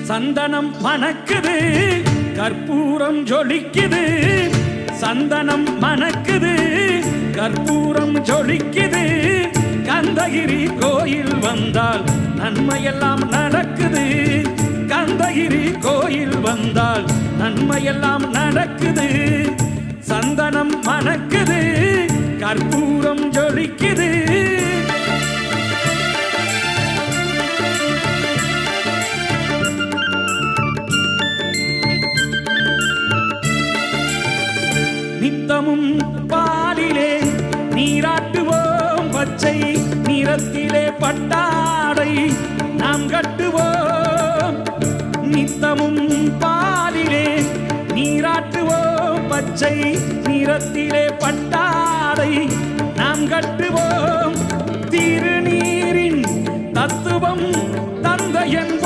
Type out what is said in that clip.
சந்தனம் மணக்குது கற்பூரம் ஜொலிக்குது சந்தனம் மணக்குது கற்பூரம் ஜொலிக்குது கந்தகிரி கோயில் வந்தால் நன்மையெல்லாம் நடக்குது கந்தகிரி கோயில் வந்தால் நன்மையெல்லாம் நடக்குது சந்தனம் மணக்குது கற்பூரம் ஜொலிக்குது நித்தமும் பாலிலே நீராட்டுவோம் பச்சை நிறத்திலே பட்டாடை நாம் கட்டுவோம் நித்தமும் பாலிலே நீராட்டுவோம் பச்சை நிறத்திலே பட்டாடை நாம் கட்டுவோம் திருநீரின் தத்துவம் தந்தையன்